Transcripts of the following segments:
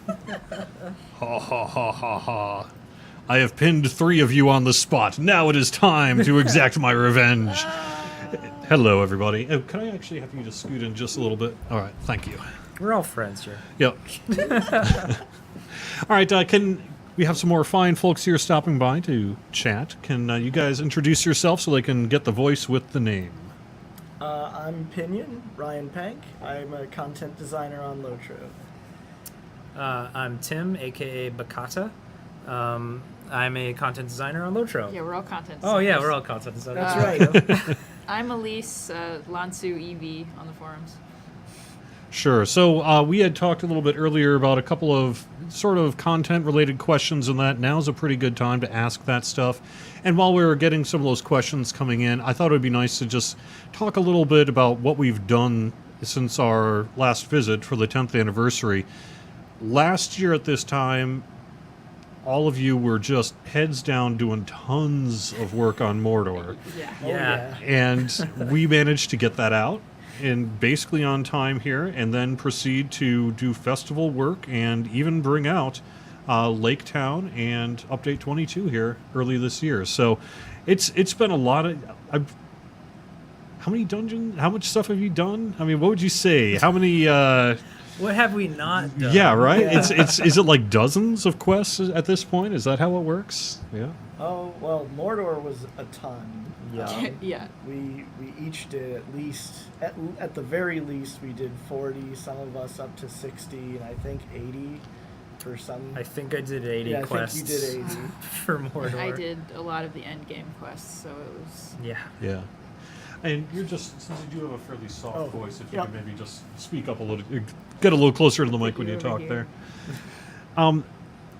Ha ha ha ha ha. I have pinned 3 of you on the spot. Now it is time to exact my revenge. Hello, everybody. Oh, can I actually have you just scoot in just a little bit? All right, thank you. We're all friends here. Yep. All right, can we have some more fine folks here stopping by to chat? Can you guys introduce yourself so they can get the voice with the name? I'm Pinion Ryan Penk. I'm a content designer on LOTRO. I'm Tim, a.k.a. Baccata. I'm a content designer on LOTRO. Yeah, we're all content Oh, designers. yeah, we're all content designers. That's right. I'm Elise LansuEv on the forums. Sure. So we had talked a little bit earlier about a couple of sort of content-related questions and that. Now's a pretty good time to ask that stuff. And while we were getting some of those questions coming in, I thought it would be nice to just talk a little bit about what we've done since our last visit for the 10th anniversary. Last year at this time, all of you were just heads down doing tons of work on Mordor. Yeah. Yeah. And we managed to get that out and basically on time here, and then proceed to do festival work and even bring out Lake Town and Update 22 here early this year. So it's been a lot of... how many dungeons? How much stuff have you done? I mean, what would you say? How many... What have we not done? yeah, right? Yeah. Is it like dozens of quests at this point? Is that how it works? Yeah. Oh, well, Mordor was a ton. Yeah. Yeah. We each did at least, at the very least, we did 40, some of us up to 60, and I think 80 for some. I think I did 80 yeah, quests. I think you did 80. For Mordor. I did a lot of the end game quests, so it was... Yeah. Yeah. And you're just, since you do have a fairly soft voice, if you yep. could maybe just speak up a little, get a little closer to the mic when you over talk here. there.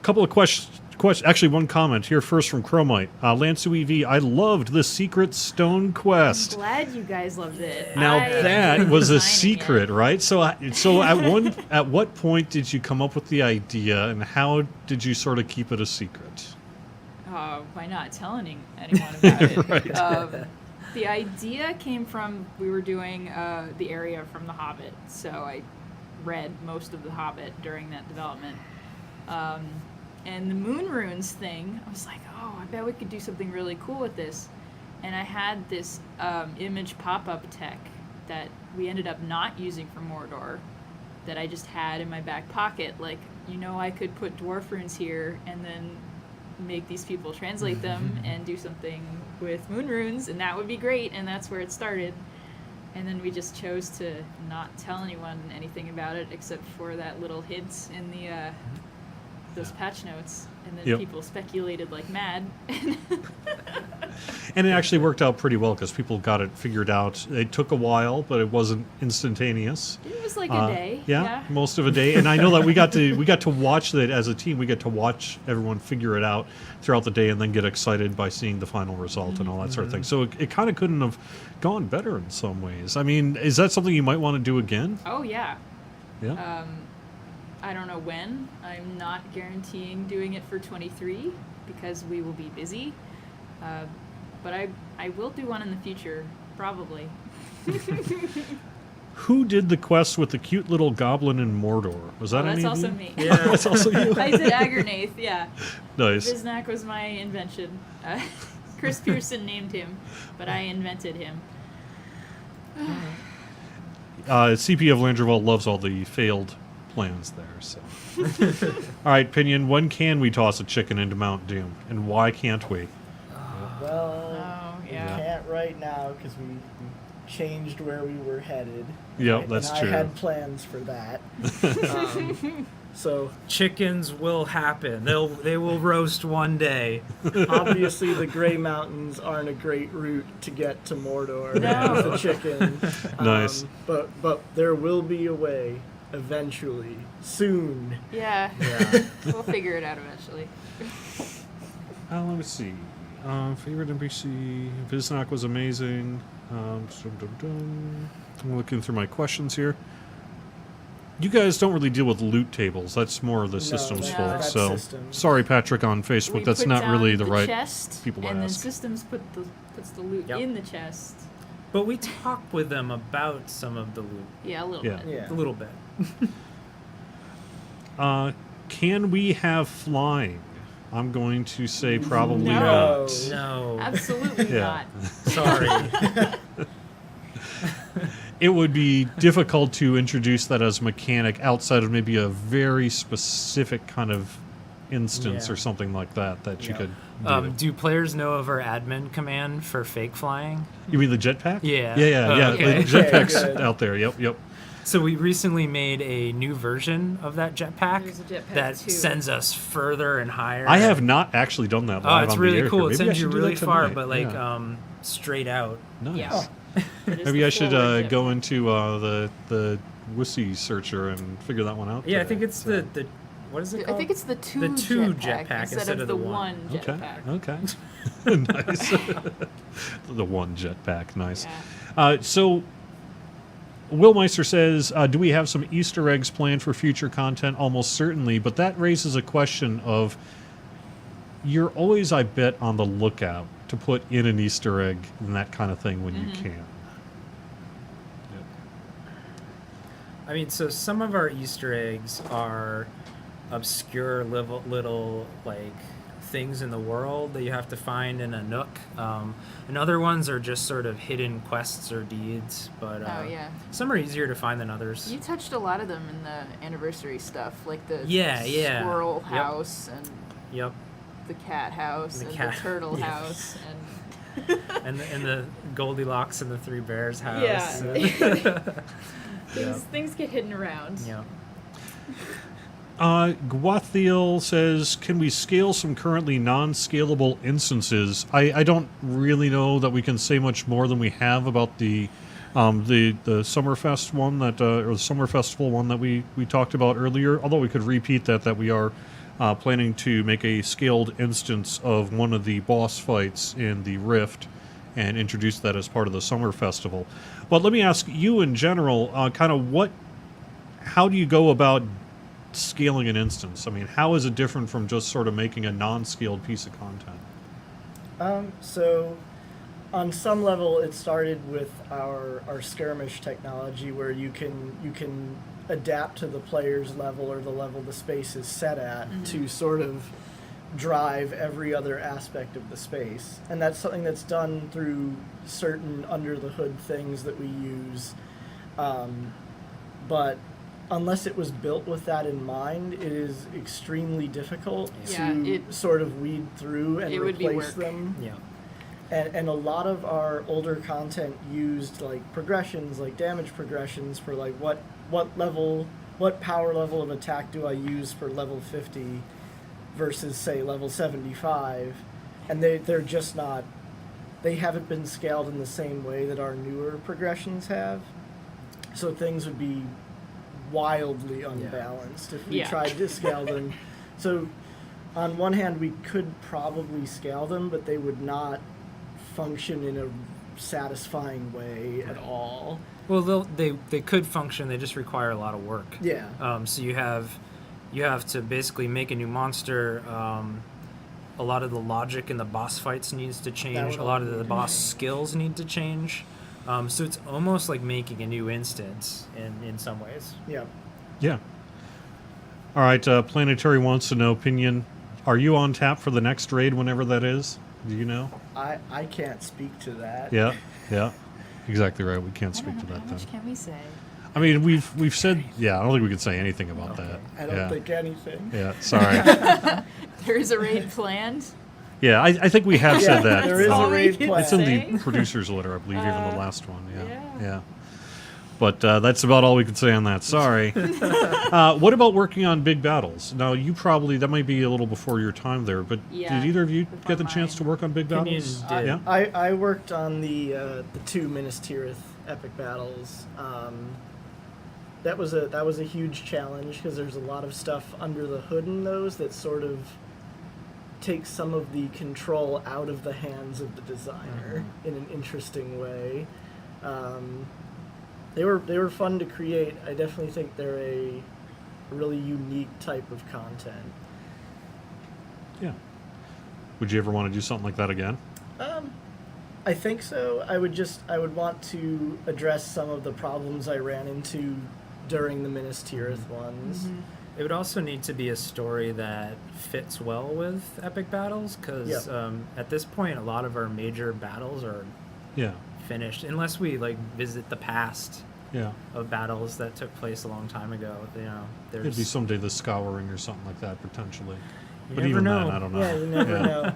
Couple of questions, actually one comment here first from Chromite. LansuEv, I loved the secret stone quest. I'm glad you guys loved it. Now I that enjoyed was a designing secret, it. right? So at what point did you come up with the idea, and how did you sort of keep it a secret? By not telling anyone about it. Right. The idea came from, we were doing the area from The Hobbit, so I read most of The Hobbit during that development. And the moon runes thing, I was like, oh, I bet we could do something really cool with this. And I had this image pop-up tech that we ended up not using for Mordor, that I just had in my back pocket. Like, I could put dwarf runes here and then make these people translate them and do something with moon runes, and that would be great, and that's where it started. And then we just chose to not tell anyone anything about it except for that little hint in the those patch notes, and then Yep. people speculated like mad. And it actually worked out pretty well because people got it figured out. It took a while, but it wasn't instantaneous. It was like a day. Yeah, most of a day. And I know that we got to watch that as a team. We get to watch everyone figure it out throughout the day, and then get excited by seeing the final result and all that sort of thing. So it kind of couldn't have gone better in some ways. I mean, is that something you might want to do again? Oh yeah. Yeah. I don't know when. I'm not guaranteeing doing it for 23 because we will be busy. But I will do one in the future, probably. Who did the quest with the cute little goblin in Mordor? Was that That's any also of you? me. Yeah. That's also you. I did Aggernath, yeah. Nice. Viznak was my invention. Chris Pearson named him, but I invented him. CP of Landreval loves all the failed plans there. So, all right, Pinion. When can we toss a chicken into Mount Doom, and why can't we? Well, Oh, we yeah. can't right now because we changed where we were headed. Yep, that's and true. I had plans for that. So Chickens will happen. They will roast one day. obviously the Grey Mountains aren't a great route to get to Mordor No. with the chicken. Nice. But there will be a way eventually, soon. Yeah, Yeah. we'll figure it out eventually. Let me see. Favorite NPC. Viznak was amazing. I'm looking through my questions here. You guys don't really deal with loot tables. That's more of the systems no, folks. that's So systems. sorry, Patrick, on Facebook. We That's put not down really the right chest, people to and then ask. systems puts the loot Yep. in the chest. But we talk with them about some of the loot. Yeah, a little Yeah. bit. Yeah. A little bit. Can we have flying? I'm going to say probably No. not. No. Absolutely Yeah. not. Sorry. It would be difficult to introduce that as a mechanic outside of maybe a very specific kind of instance Yeah. or something like that you Yeah. could do. Do players know of our admin command for fake flying? You mean the jetpack? Yeah. Yeah. Okay. The jetpack's Good. out there. Yep. So we recently made a new version of that jetpack There's a jetpack that too. sends us further and higher. I have not actually done that Oh, live it's on really the air cool. here. It Maybe I sends you should do really that far, tonight. but like Yeah. straight out. Nice. Yeah. It is Maybe the I should forward go jetpack. into the WUSI searcher and figure that one out. Yeah, I today. think it's the what is it I called? think it's the two jetpack jetpack instead of the one Okay. jetpack. Okay. Nice. The one jetpack. Nice. Yeah. So, Will Meister says, do we have some Easter eggs planned for future content? Almost certainly, but that raises a question of you're always, I bet, on the lookout to put in an Easter egg and that kind of thing when you can. I mean, so some of our Easter eggs are obscure little like things in the world that you have to find in a nook, and other ones are just sort of hidden quests or deeds. But Oh yeah. some are easier to find than others. You touched a lot of them in the anniversary stuff, like the Yeah. squirrel Yep. house and Yep, the cat house The and cat- the turtle yeah. house and and the Goldilocks and the Three Bears house. Yeah. Yeah. things get hidden around. Yeah. Guathiel says, can we scale some currently non-scalable instances? I don't really know that we can say much more than we have about the Summerfest one that or the Summer Festival one that we talked about earlier. Although we could repeat that we are planning to make a scaled instance of one of the boss fights in the Rift and introduce that as part of the Summer Festival. But let me ask you in general, how do you go about scaling an instance? I mean, how is it different from just sort of making a non-scaled piece of content? So on some level, it started with our skirmish technology, where you can adapt to the player's level or the level the space is set at to sort of drive every other aspect of the space. And that's something that's done through certain under the hood things that we use. But unless it was built with that in mind, it is extremely difficult Yeah, to it- sort of weed through and it would be replace work. them. Yeah. And a lot of our older content used like progressions, like damage progressions for like what power level of attack do I use for level 50 versus say level 75, and they're just not, they haven't been scaled in the same way that our newer progressions have. So things would be wildly unbalanced if we Yeah. tried to scale them. So on one hand, we could probably scale them, but they would not function in a satisfying way at all. Well, they could function. They just require a lot of work. Yeah. So you have to basically make a new monster. A lot of the logic in the boss fights needs to change. would A lot of all the need boss skills need to change. So it's almost like making a new instance in some ways. Yeah. Yeah. All right, Planetary wants to know, Pinion, are you on tap for the next raid whenever that is? Do you know? I can't speak to that. Yeah. Exactly right. We can't I speak don't to know, that how much then. can we say? I mean, we've said, yeah, I don't think we can say anything about that. I don't think anything. Yeah, sorry. There is a raid planned. Yeah, I think we have said that. there is all a we raid can plan. It's in say. the producer's letter, I believe, even the last one. yeah. Yeah. But that's about all we can say on that. Sorry. What about working on big battles? Now, you probably, that might be a little before your time there, but Yeah, did either of you before get the chance mine. to work on big Pinion battles? did. Yeah. I worked on the two Minas Tirith epic battles. That was a huge challenge because there's a lot of stuff under the hood in those that sort of takes some of the control out of the hands of the designer in an interesting way. They were fun to create. I definitely think they're a really unique type of content. Yeah. Would you ever want to do something like that again? I think so. I would want to address some of the problems I ran into during the Minas Tirith ones. It would also need to be a story that fits well with epic battles, because at this point, a lot of our major battles are Yeah. finished, unless we like visit the past Yeah. of battles that took place a long time ago. You know, there's It'd be someday the Scouring or something like that, potentially. You But never even know. then, I don't know. Yeah, you never know.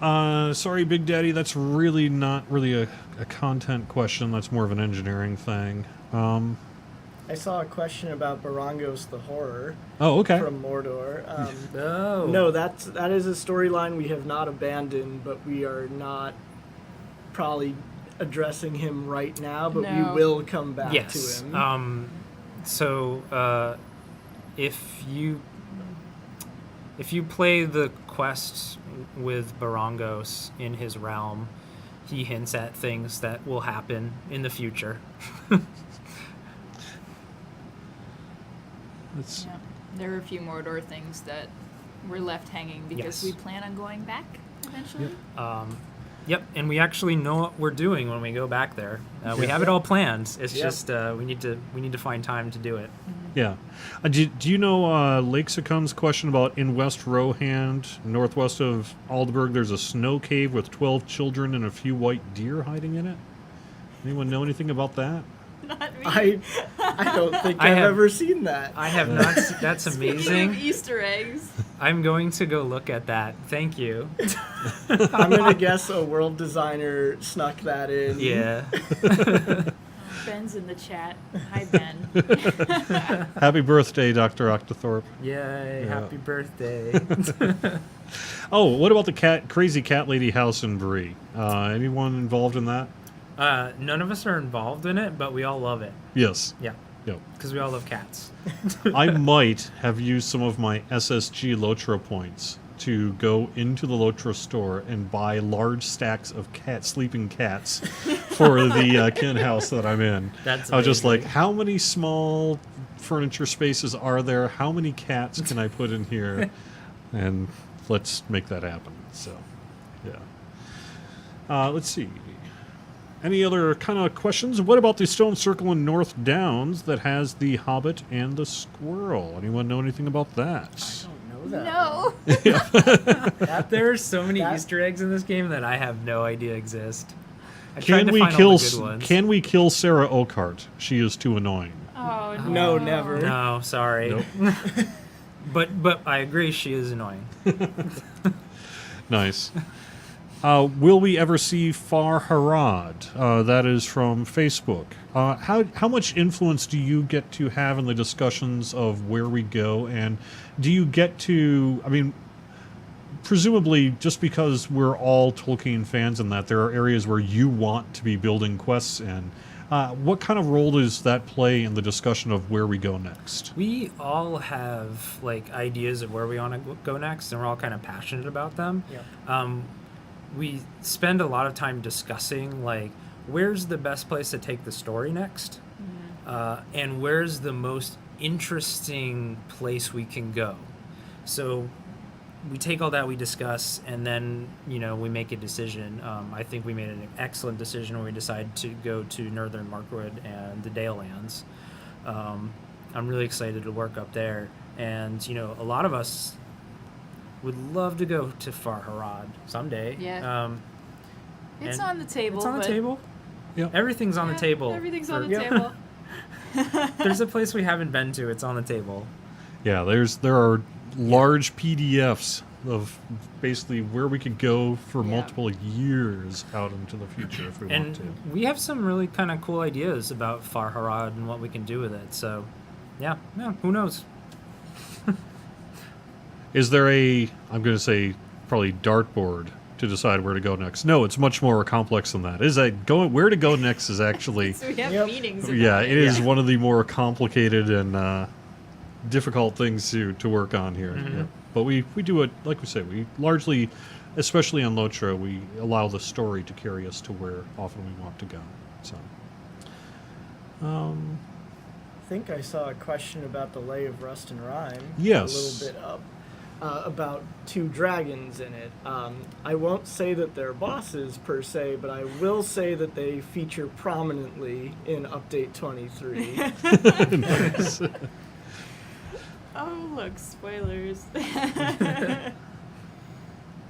Yeah. Sorry, Big Daddy, that's really not really a content question. That's more of an engineering thing. I saw a question about Barangos the Horror Oh, okay. from Mordor. Oh No, that is a storyline we have not abandoned, but we are not probably addressing him right now, but No. we will come back yes. to him. So if you play the quest with Barangos in his realm, he hints at things that will happen in the future. It's, Yeah. There are a few Mordor things that were left hanging because Yes. we plan on going back eventually. Yep, and we actually know what we're doing when we go back there. We have it all planned. It's Yep. just we need to find time to do it. yeah. Do you know Lexicon's question about in West Rohand, northwest of Aldburg, there's a snow cave with 12 children and a few white deer hiding in it? Anyone know anything about that? Not me. I don't think I I've have- ever seen that. I have not. That's Speaking amazing. of Easter eggs. I'm going to go look at that. Thank you. I'm gonna guess a world designer snuck that in. Yeah. Ben's in the chat. Hi, Ben. Happy birthday, Dr. Octothorpe. Yay! Yeah. Happy birthday. Oh, what about the crazy cat lady house in Bree? Anyone involved in that? None of us are involved in it, but we all love it. Yes. Yeah, Yep. because we all love cats. I might have used some of my SSG LOTRO points to go into the LOTRO store and buy large stacks of sleeping cats for the kin house that I'm in. That's I was just like, amazing. how many small furniture spaces are there? How many cats can I put in here? And let's make that happen. So, yeah. Let's see. Any other kind of questions? What about the stone circle in North Downs that has the Hobbit and the Squirrel? Anyone know anything about that? I don't know that. No. There are so many That- Easter eggs in this game that I have no idea exist. I tried Can to we find kill? all the good ones. Can we kill Sarah Oakhart? She is too annoying. Oh, No, never. No, sorry. Nope. But I agree, she is annoying. Nice. Will we ever see Farhad? That is from Facebook. How much influence do you get to have in the discussions of where we go, and do you get to? I mean, presumably, just because we're all Tolkien fans, and that there are areas where you want to be building quests in. What kind of role does that play in the discussion of where we go next? We all have like ideas of where we want to go next, and we're all kind of passionate about them. Yeah. We spend a lot of time discussing like where's the best place to take the story next, and where's the most interesting place we can go. So we take all that, we discuss, and then we make a decision. I think we made an excellent decision when we decided to go to Northern Markwood and the Dale Lands. I'm really excited to work up there, and a lot of us would love to go to Farhad someday. Yeah. It's and on the table. It's on the but- table. Yep. Everything's on Yeah, the table. Everything's on the Yeah. table. There's a place we haven't been to. It's on the table. Yeah, there are large PDFs of basically where we could go for Yeah. multiple years out into the future if we want And to. we have some really kind of cool ideas about Farhad and what we can do with it. So, yeah, who knows? Is there I'm going to say, probably dartboard to decide where to go next? No, it's much more complex than that. Where to go next is actually, So we have Yep. meetings. About yeah, it is Yeah. one of the more complicated and difficult things to work on here. Mhm. Yeah. But we do it, like we say, we largely, especially on LOTRO, we allow the story to carry us to where often we want to go. So, I think I saw a question about the Lay of Rust and Rhyme. Yes. A little bit up. about 2 dragons in it. I won't say that they're bosses per se, but I will say that they feature prominently in Update 23. Nice. Oh, look, spoilers.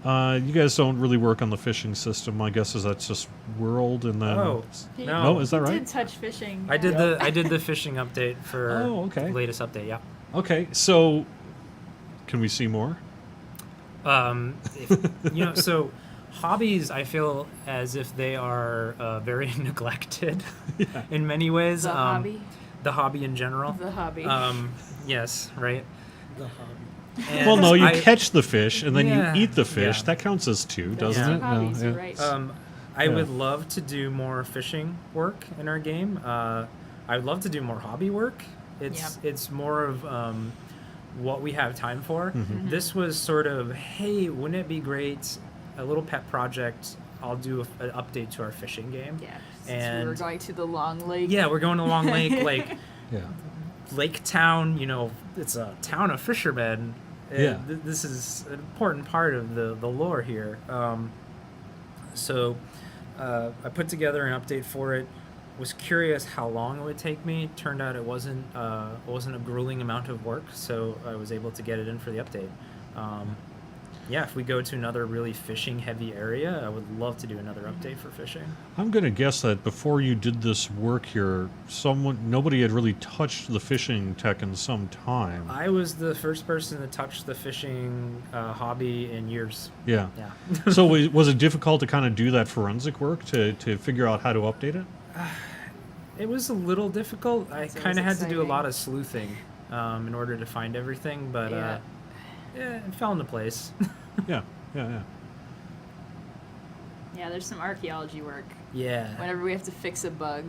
You guys don't really work on the fishing system. My guess is that's just world and then. Oh, He- no. No, is that He right? did touch fishing. I did Yeah. I did the fishing update for Oh, okay. the latest update. Yeah. Okay, so can we see more? So hobbies, I feel as if they are very neglected in many ways. The hobby. The hobby in general. The hobby. Yes, right. The hobby. And Well, no, you I- catch the fish and then Yeah, you eat the fish. yeah. That counts as 2, doesn't Yeah. it? Hobbies, No, you're right. I Yeah. would love to do more fishing work in our game. I would love to do more hobby work. It's more of what we have time for. Mhm. This was sort of, hey, wouldn't it be great? A little pet project. I'll do an update to our fishing game. Yeah, since we were And going to the Long Lake. yeah, we're going to Long Lake, like Yeah. Lake Town. It's a town of fishermen. Yeah. This is an important part of the lore here. So I put together an update for it. Was curious how long it would take me. Turned out it wasn't a grueling amount of work, so I was able to get it in for the update. If we go to another really fishing heavy area, I would love to do another update for fishing. I'm going to guess that before you did this work here, nobody had really touched the fishing tech in some time. I was the first person to touch the fishing hobby in years. Yeah. Yeah. So was it difficult to kind of do that forensic work to figure out how to update it? It was a little difficult. I It's always kind of had to do a exciting. lot of sleuthing in order to find everything, but Yeah. it fell into place. Yeah. Yeah. Yeah, there's some archaeology work. Yeah. Whenever we have to fix a bug,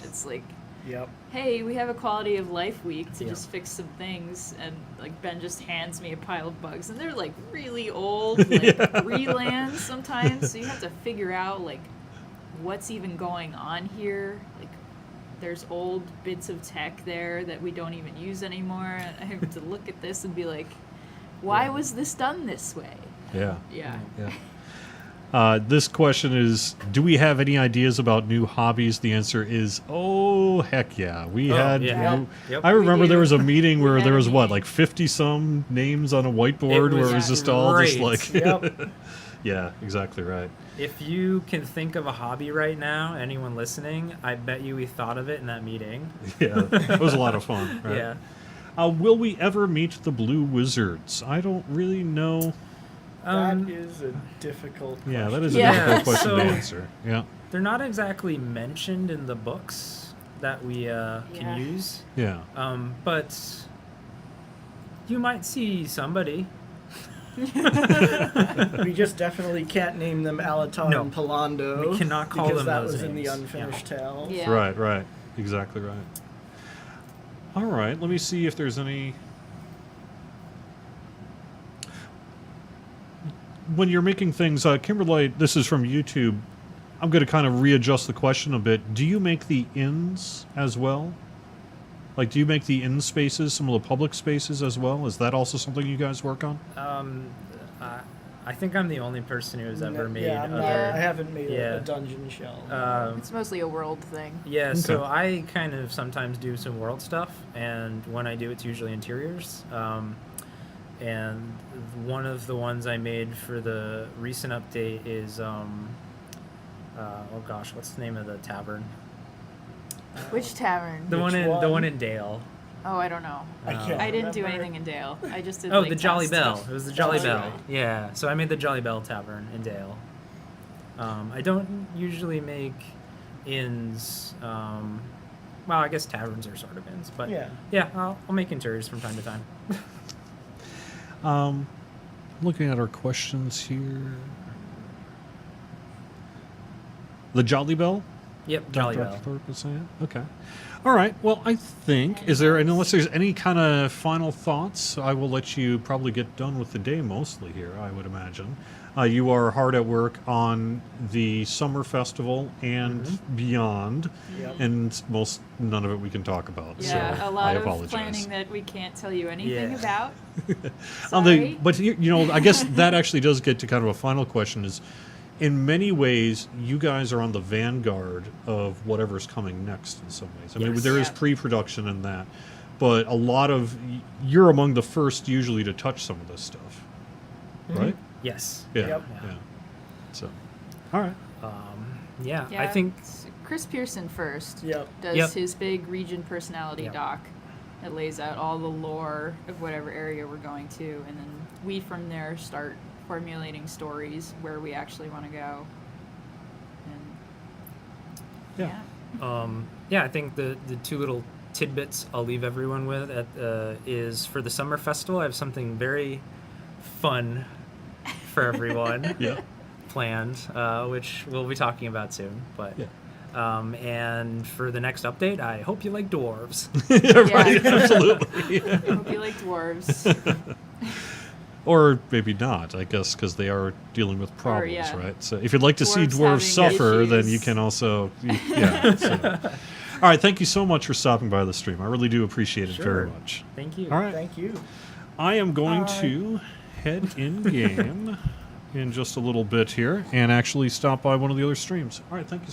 it's like, Yep. hey, we have a quality of life week to Yeah. just fix some things, and like Ben just hands me a pile of bugs, and they're like really old, like relands sometimes, so you have to figure out like what's even going on here. Like there's old bits of tech there that we don't even use anymore, and I have to look at this and be like, why was this done this way? Yeah. Yeah. Yeah. This question is, do we have any ideas about new hobbies? The answer is, oh, heck yeah. We had... yeah. new- Yep. I remember We there do. was a meeting We where had there a was, what, meeting. like 50-some names on a whiteboard It where was it was just all just great. like... Yep. Yeah, exactly right. If you can think of a hobby right now, anyone listening, I bet you we thought of it in that meeting. Yeah, it was a lot of fun. Right? Yeah. Will we ever meet the Blue Wizards? I don't really know. Um, that is a difficult Yeah, question. that is a Yeah. difficult question So- to answer. Yeah, they're not exactly mentioned in the books that we Yeah. can use, yeah. but you might see somebody. We just definitely can't name them Alatar No. and Palando. We cannot call because them that those was in the names. unfinished tale. Yeah. Right. Exactly right. All right, let me see if there's any... When you're making things, Kimberly, this is from YouTube. I'm going to kind of readjust the question a bit. Do you make the inns as well? Like, do you make the inn spaces, some of the public spaces as well? Is that also something you guys work on? I think I'm the only person who has ever made Yeah, I'm other. not, I haven't made Yeah. a dungeon shell. It's mostly a world thing. Yeah, so Okay. I kind of sometimes do some world stuff, and when I do, it's usually interiors. And one of the ones I made for the recent update is, oh gosh, what's the name of the tavern? Which tavern? The Which the one one? in Dale. Oh, I don't know. I can't I didn't do remember. anything in Dale. I just did. Oh, like, the Jolly test Bell. stuff. It was the Jolly That's Bell. right. Yeah, so I made the Jolly Bell Tavern in Dale. I don't usually make inns. Well, I guess taverns are sort of inns, but Yeah. I'll make interiors from time to time. Looking at our questions here. The Jolly Bell? Yep, Jolly Dr. Bell. Thorpe was saying? Okay. All right. Well, I think, unless there's any kind of final thoughts, I will let you probably get done with the day mostly here, I would imagine. You are hard at work on the summer festival and beyond, Yep. and none of it we can talk about. Yeah, so a lot I of apologize. planning that we can't tell you anything Yeah. about. On Sorry. but I guess that actually does get to kind of a final question is, in many ways, you guys are on the vanguard of whatever's coming next in some ways. I mean, Yes. there is Yeah. pre-production in that, but a lot of, you're among the first usually to touch some of this stuff, right? Yes. Yeah, Yep. yeah. So, all right. Yeah, Yeah, I think it's Chris Pearson first Yep. does Yep. his big region personality Yep. doc that lays out all the lore of whatever area we're going to, and then we from there start formulating stories where we actually want to go. And Yeah. I think the two little tidbits I'll leave everyone with is for the summer festival. I have something very fun for everyone Yeah. planned, which we'll be talking about soon. But Yeah. and for the next update, I hope you like dwarves. Yeah, right. Absolutely. I hope you like dwarves. Or maybe not, I guess, because they are dealing with problems, yeah. right? So if you'd like to see Dwarves dwarves having suffer, then issues. you can also, yeah. So. All right, thank you so much for stopping by the stream. I really do appreciate it very Sure. much. Thank you. All right, Thank you. I am going Bye. to head in game in just a little bit here and actually stop by one of the other streams. All right, thank you so